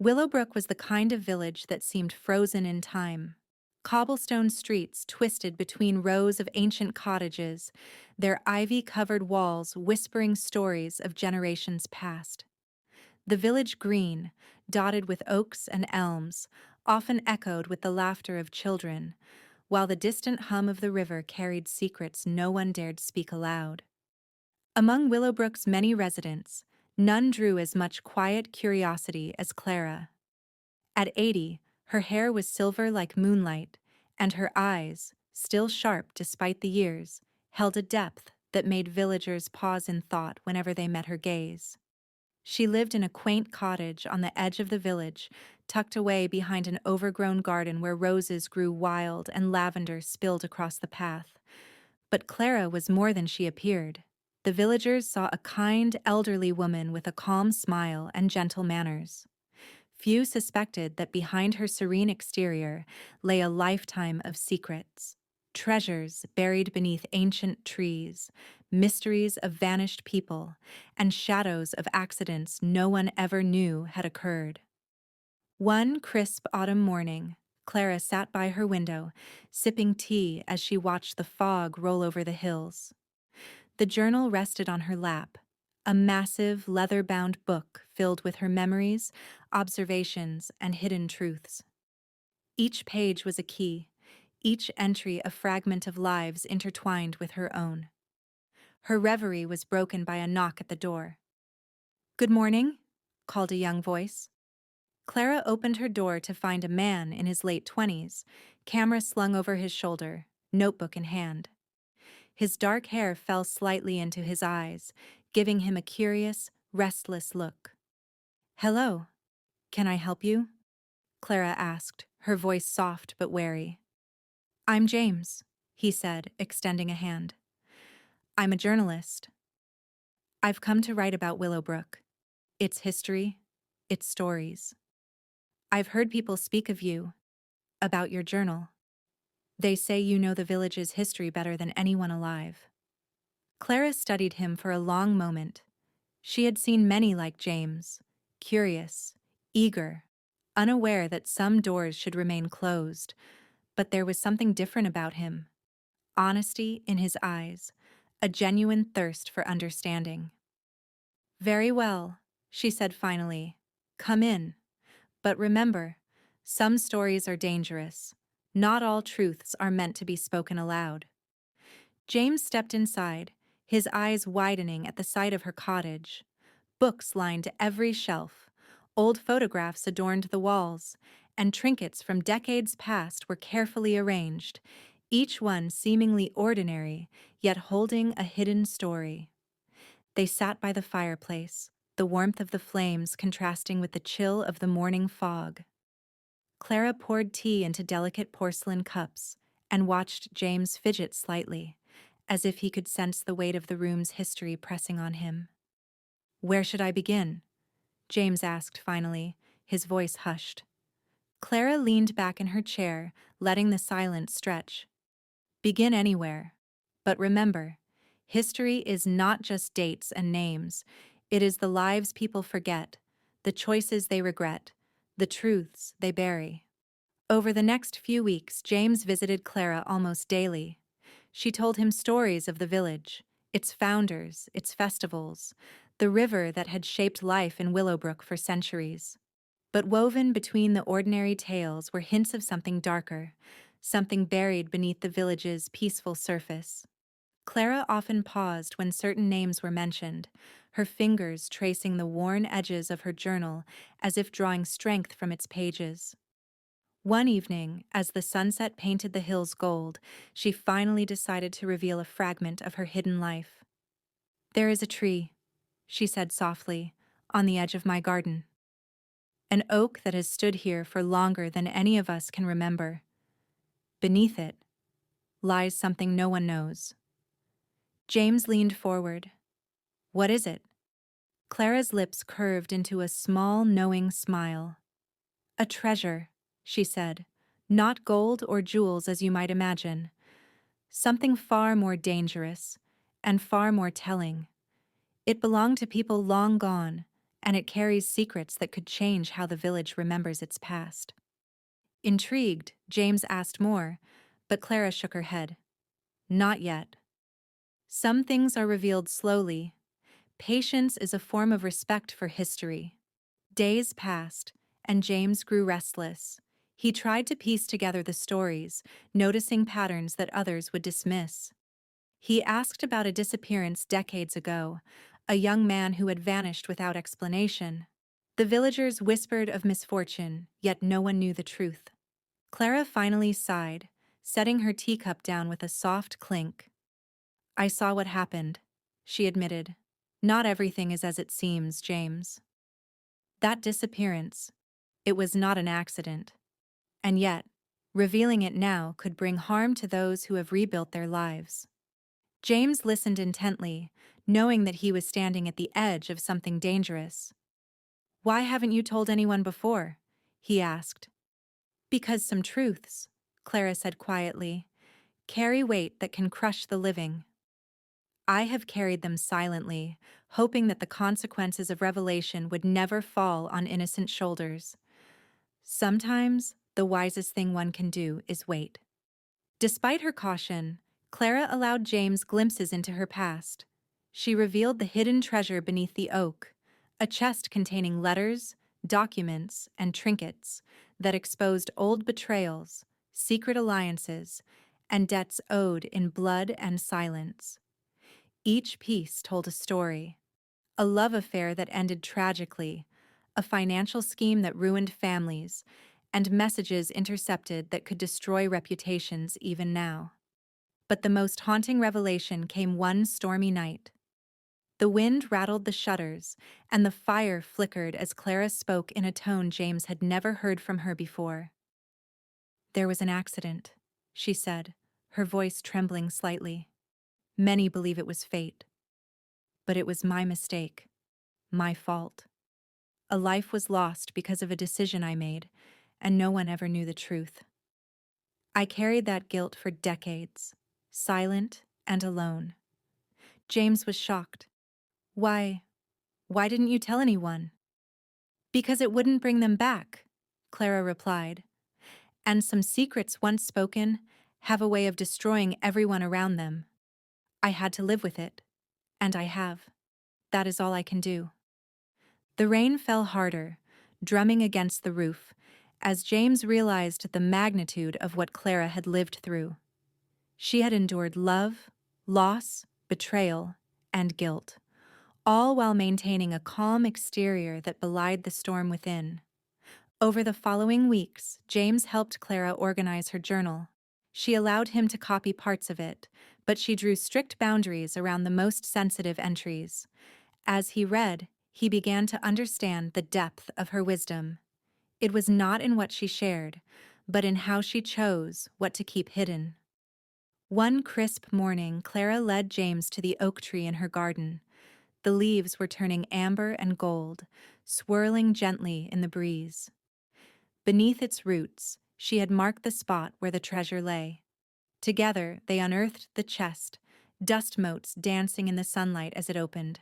Willowbrook was the kind of village that seemed frozen in time. Cobblestone streets twisted between rows of ancient cottages, their ivy-covered walls whispering stories of generations past. The village green, dotted with oaks and elms, often echoed with the laughter of children, while the distant hum of the river carried secrets no one dared speak aloud. Among Willowbrook's many residents, none drew as much quiet curiosity as Clara. At 80, her hair was silver like moonlight, and her eyes, still sharp despite the years, held a depth that made villagers pause in thought whenever they met her gaze. She lived in a quaint cottage on the edge of the village, tucked away behind an overgrown garden where roses grew wild and lavender spilled across the path. But Clara was more than she appeared. The villagers saw a kind, elderly woman with a calm smile and gentle manners. Few suspected that behind her serene exterior lay a lifetime of secrets, treasures buried beneath ancient trees, mysteries of vanished people, and shadows of accidents no one ever knew had occurred. One crisp autumn morning, Clara sat by her window, sipping tea as she watched the fog roll over the hills. The journal rested on her lap, a massive, leather-bound book filled with her memories, observations, and hidden truths. Each page was a key, each entry a fragment of lives intertwined with her own. Her reverie was broken by a knock at the door. "Good morning," called a young voice. Clara opened her door to find a man in his late 20s, camera slung over his shoulder, notebook in hand. His dark hair fell slightly into his eyes, giving him a curious, restless look. "Hello, can I help you?" Clara asked, her voice soft but wary. "I'm James," he said, extending a hand. "I'm a journalist. I've come to write about Willowbrook, its history, its stories. I've heard people speak of you, about your journal. They say you know the village's history better than anyone alive." Clara studied him for a long moment. She had seen many like James, curious, eager, unaware that some doors should remain closed, but there was something different about him. Honesty in his eyes, a genuine thirst for understanding. "Very well," she said finally. "Come in. But remember, some stories are dangerous. Not all truths are meant to be spoken aloud." James stepped inside, his eyes widening at the sight of her cottage. Books lined every shelf, old photographs adorned the walls, and trinkets from decades past were carefully arranged, each one seemingly ordinary, yet holding a hidden story. They sat by the fireplace, the warmth of the flames contrasting with the chill of the morning fog. Clara poured tea into delicate porcelain cups and watched James fidget slightly, as if he could sense the weight of the room's history pressing on him. "Where should I begin?" James asked finally, his voice hushed. Clara leaned back in her chair, letting the silence stretch. "Begin anywhere. But remember, history is not just dates and names. It is the lives people forget, the choices they regret, the truths they bury." Over the next few weeks, James visited Clara almost daily. She told him stories of the village, its founders, its festivals, the river that had shaped life in Willowbrook for centuries. But woven between the ordinary tales were hints of something darker, something buried beneath the village's peaceful surface. Clara often paused when certain names were mentioned, her fingers tracing the worn edges of her journal as if drawing strength from its pages. One evening, as the sunset painted the hills gold, she finally decided to reveal a fragment of her hidden life. "There is a tree," she said softly, "on the edge of my garden. An oak that has stood here for longer than any of us can remember. Beneath it lies something no one knows." James leaned forward. "What is it?" Clara's lips curved into a small, knowing smile. "A treasure," she said, "not gold or jewels as you might imagine. Something far more dangerous and far more telling. It belonged to people long gone, and it carries secrets that could change how the village remembers its past. Intrigued, James asked more, but Clara shook her head. Not yet. Some things are revealed slowly. Patience is a form of respect for history. Days passed, and James grew restless. He tried to piece together the stories, noticing patterns that others would dismiss. He asked about a disappearance decades ago, a young man who had vanished without explanation. The villagers whispered of misfortune, yet no one knew the truth. Clara finally sighed, setting her teacup down with a soft clink. I saw what happened, she admitted. Not everything is as it seems, James. That disappearance, it was not an accident. And yet, revealing it now could bring harm to those who have rebuilt their lives. James listened intently, knowing that he was standing at the edge of something dangerous. Why haven't you told anyone before? He asked. Because some truths, Clara said quietly, carry weight that can crush the living. I have carried them silently, hoping that the consequences of revelation would never fall on innocent shoulders. Sometimes, the wisest thing one can do is wait. Despite her caution, Clara allowed James glimpses into her past. She revealed the hidden treasure beneath the oak, a chest containing letters, documents, and trinkets that exposed old betrayals, secret alliances, and debts owed in blood and silence. Each piece told a story: a love affair that ended tragically, a financial scheme that ruined families, and messages intercepted that could destroy reputations even now. But the most haunting revelation came one stormy night. The wind rattled the shutters, and the fire flickered as Clara spoke in a tone James had never heard from her before. There was an accident, she said, her voice trembling slightly. Many believe it was fate. But it was my mistake, my fault. A life was lost because of a decision I made, and no one ever knew the truth. I carried that guilt for decades, silent and alone. James was shocked. Why didn't you tell anyone? Because it wouldn't bring them back, Clara replied. And some secrets once spoken have a way of destroying everyone around them. I had to live with it, and I have. That is all I can do. The rain fell harder, drumming against the roof, as James realized the magnitude of what Clara had lived through. She had endured love, loss, betrayal, and guilt, all while maintaining a calm exterior that belied the storm within. Over the following weeks, James helped Clara organize her journal. She allowed him to copy parts of it, but she drew strict boundaries around the most sensitive entries. As he read, he began to understand the depth of her wisdom. It was not in what she shared, but in how she chose what to keep hidden. One crisp morning, Clara led James to the oak tree in her garden. The leaves were turning amber and gold, swirling gently in the breeze. Beneath its roots, she had marked the spot where the treasure lay. Together, they unearthed the chest, dust motes dancing in the sunlight as it opened.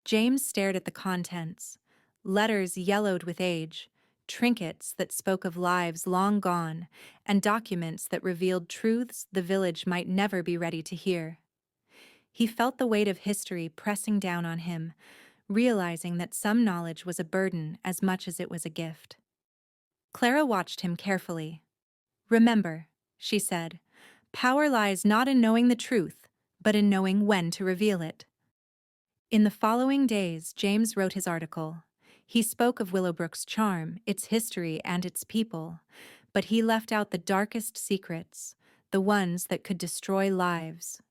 James stared at the contents: letters yellowed with age, trinkets that spoke of lives long gone, and documents that revealed truths the village might never be ready to hear. He felt the weight of history pressing down on him, realizing that some knowledge was a burden as much as it was a gift. Clara watched him carefully. Remember, she said, power lies not in knowing the truth, but in knowing when to reveal it. In the following days, James wrote his article. He spoke of Willowbrook's charm, its history, and its people, but he left out the darkest secrets, the ones that could destroy lives.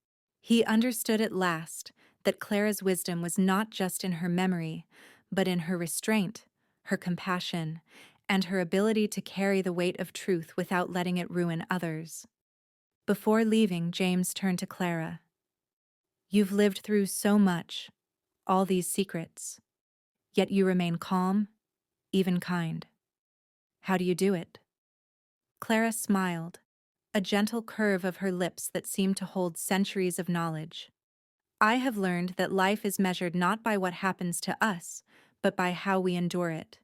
He understood at last that Clara's wisdom was not just in her memory, but in her restraint, her compassion, and her ability to carry the weight of truth without letting it ruin others. Before leaving, James turned to Clara. You've lived through so much, all these secrets, yet you remain calm, even kind. How do you do it? Clara smiled, a gentle curve of her lips that seemed to hold centuries of knowledge. I have learned that life is measured not by what happens to us, but by how we endure it.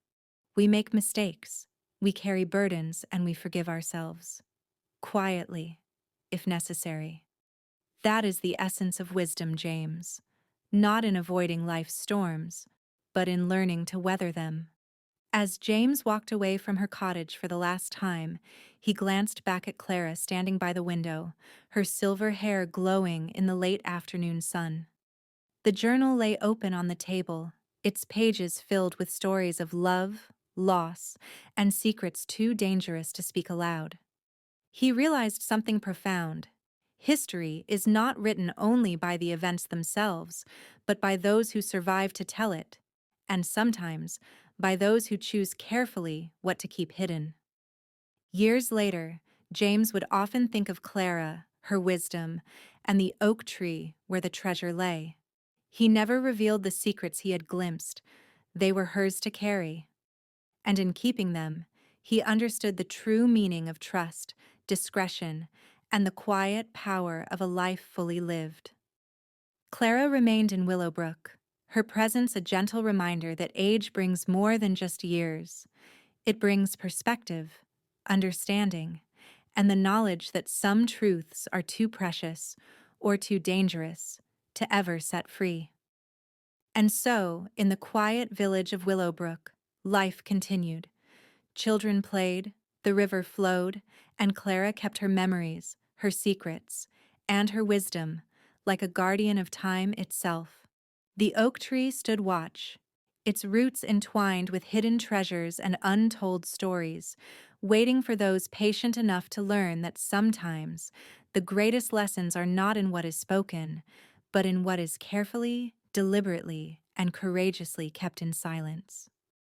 We make mistakes, we carry burdens, and we forgive ourselves. Quietly, if necessary. That is the essence of wisdom, James. Not in avoiding life's storms, but in learning to weather them. As James walked away from her cottage for the last time, he glanced back at Clara standing by the window, her silver hair glowing in the late afternoon sun. The journal lay open on the table, its pages filled with stories of love, loss, and secrets too dangerous to speak aloud. He realized something profound. History is not written only by the events themselves, but by those who survive to tell it, and sometimes by those who choose carefully what to keep hidden. Years later, James would often think of Clara, her wisdom, and the oak tree where the treasure lay. He never revealed the secrets he had glimpsed. They were hers to carry. And in keeping them, he understood the true meaning of trust, discretion, and the quiet power of a life fully lived. Clara remained in Willowbrook, her presence a gentle reminder that age brings more than just years. It brings perspective, understanding, and the knowledge that some truths are too precious or too dangerous to ever set free. And so, in the quiet village of Willowbrook, life continued. Children played, the river flowed, and Clara kept her memories, her secrets, and her wisdom, like a guardian of time itself. The oak tree stood watch, its roots entwined with hidden treasures and untold stories, waiting for those patient enough to learn that sometimes the greatest lessons are not in what is spoken, but in what is carefully, deliberately, and courageously kept in silence.